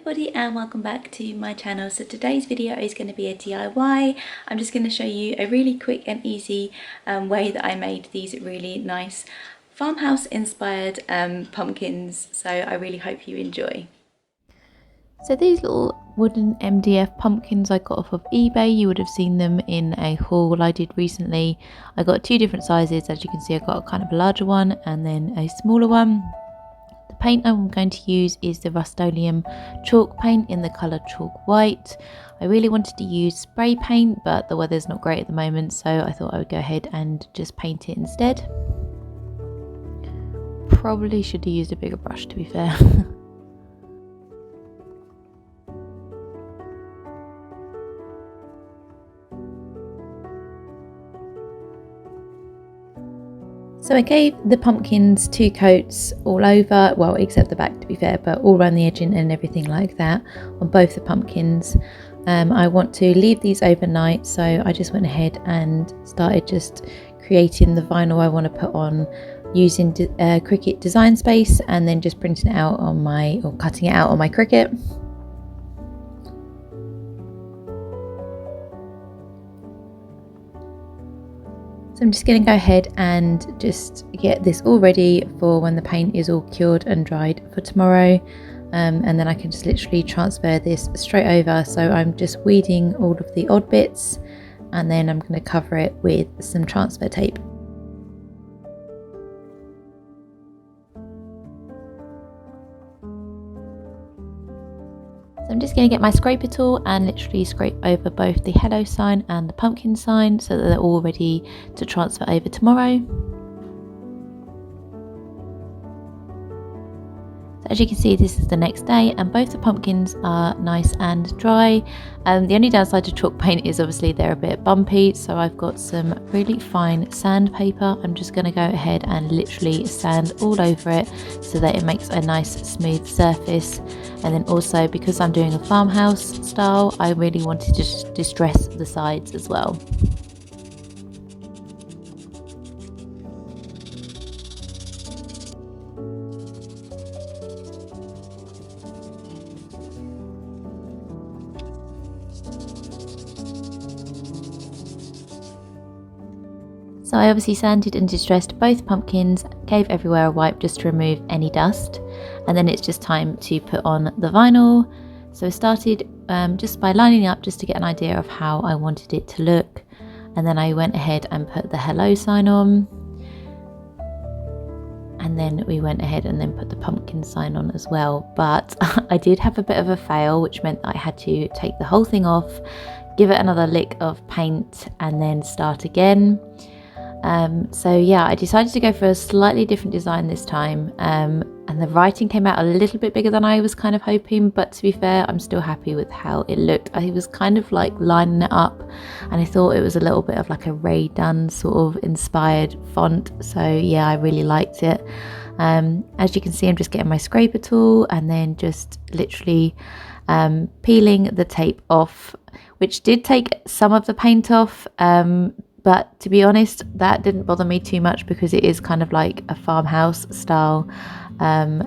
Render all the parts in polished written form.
Everybody, and welcome back to my channel. So today's video is going to be a DIY. I'm just going to show you a really quick and easy way that I made these really nice farmhouse inspired pumpkins, so I really hope you enjoy. So these little wooden MDF pumpkins I got off of eBay. You would have seen them in a haul I did recently. I got two different sizes. As you can see, I got a kind of larger one and then a smaller one. The paint I'm going to use is the Rust-Oleum chalk paint in the colour chalk white. I really wanted to use spray paint, but the weather's not great at the moment, so I thought I would go ahead and just paint it instead. Probably should have used a bigger brush, to be fair. So I gave the pumpkins two coats all over, well, except the back to be fair, but all around the edging and everything like that on both the pumpkins. I want to leave these overnight, so I just went ahead and started just creating the vinyl I want to put on using Cricut Design Space, and then just printing it out on cutting it out on my Cricut. So I'm just going to go ahead and just get this all ready for when the paint is all cured and dried for tomorrow, and then I can just literally transfer this straight over. So I'm just weeding all of the odd bits, and then I'm going to cover it with some transfer tape. I'm just going to get my scraper tool and literally scrape over both the hello sign and the pumpkin sign so that they're all ready to transfer over tomorrow. So as you can see, this is the next day and both the pumpkins are nice and dry. The only downside to chalk paint is obviously they're a bit bumpy, so I've got some really fine sandpaper. I'm just going to go ahead and literally sand all over it so that it makes a nice smooth surface. And then also, because I'm doing a farmhouse style, I really wanted to distress the sides as well. So I obviously sanded and distressed both pumpkins, gave everywhere a wipe just to remove any dust, and then it's just time to put on the vinyl. So I started just by lining up just to get an idea of how I wanted it to look, and then I went ahead and put the hello sign on, and then we went ahead and then put the pumpkin sign on as well. But I did have a bit of a fail, which meant that I had to take the whole thing off, give it another lick of paint, and then start again. So yeah, I decided to go for a slightly different design this time, and the writing came out a little bit bigger than I was kind of hoping, but to be fair, I'm still happy with how it looked. I was kind of like lining it up, and I thought it was a little bit of like a Ray Dunn sort of inspired font, so yeah, I really liked it. As you can see, I'm just getting my scraper tool and then just literally peeling the tape off, which did take some of the paint off, but to be honest, that didn't bother me too much because it is kind of like a farmhouse style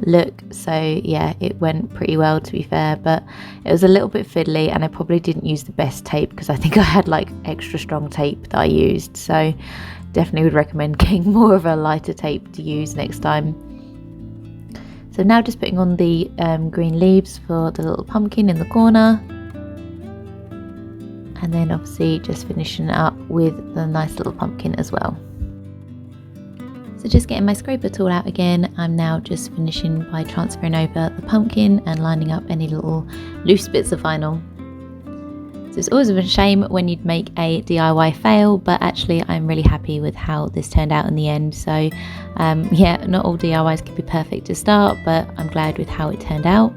look. So yeah, it went pretty well, to be fair, but it was a little bit fiddly and I probably didn't use the best tape because I think I had like extra strong tape that I used. So definitely would recommend getting more of a lighter tape to use next time. So now just putting on the green leaves for the little pumpkin in the corner. And then obviously just finishing it up with the nice little pumpkin as well. So just getting my scraper tool out again, I'm now just finishing by transferring over the pumpkin and lining up any little loose bits of vinyl. So it's always a shame when you'd make a DIY fail, but actually I'm really happy with how this turned out in the end. So yeah, not all DIYs can be perfect to start, but I'm glad with how it turned out.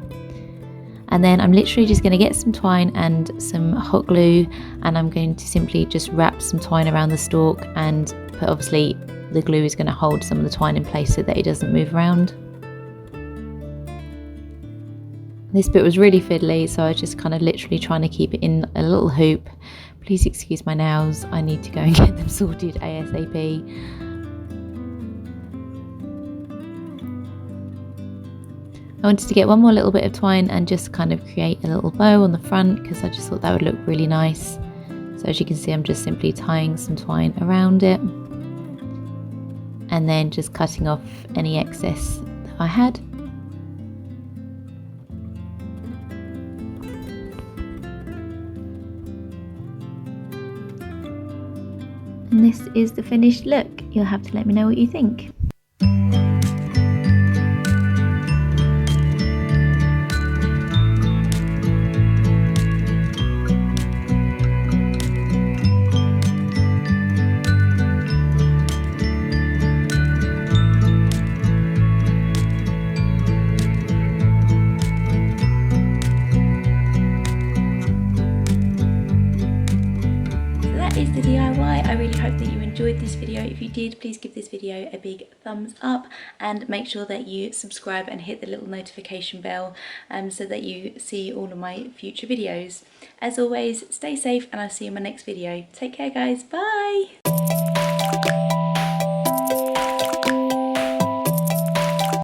And then I'm literally just going to get some twine and some hot glue, and I'm going to simply just wrap some twine around the stalk, and obviously the glue is going to hold some of the twine in place so that it doesn't move around. This bit was really fiddly, so I was just kind of literally trying to keep it in a little hoop. Please excuse my nails, I need to go and get them sorted ASAP. I wanted to get one more little bit of twine and just kind of create a little bow on the front because I just thought that would look really nice. So as you can see, I'm just simply tying some twine around it and then just cutting off any excess that I had. And this is the finished look. You'll have to let me know what you think. Is the DIY. I really hope that you enjoyed this video. If you did, please give this video a big thumbs up and make sure that you subscribe and hit the little notification bell so that you see all of my future videos. As always, stay safe and I'll see you in my next video. Take care guys, bye!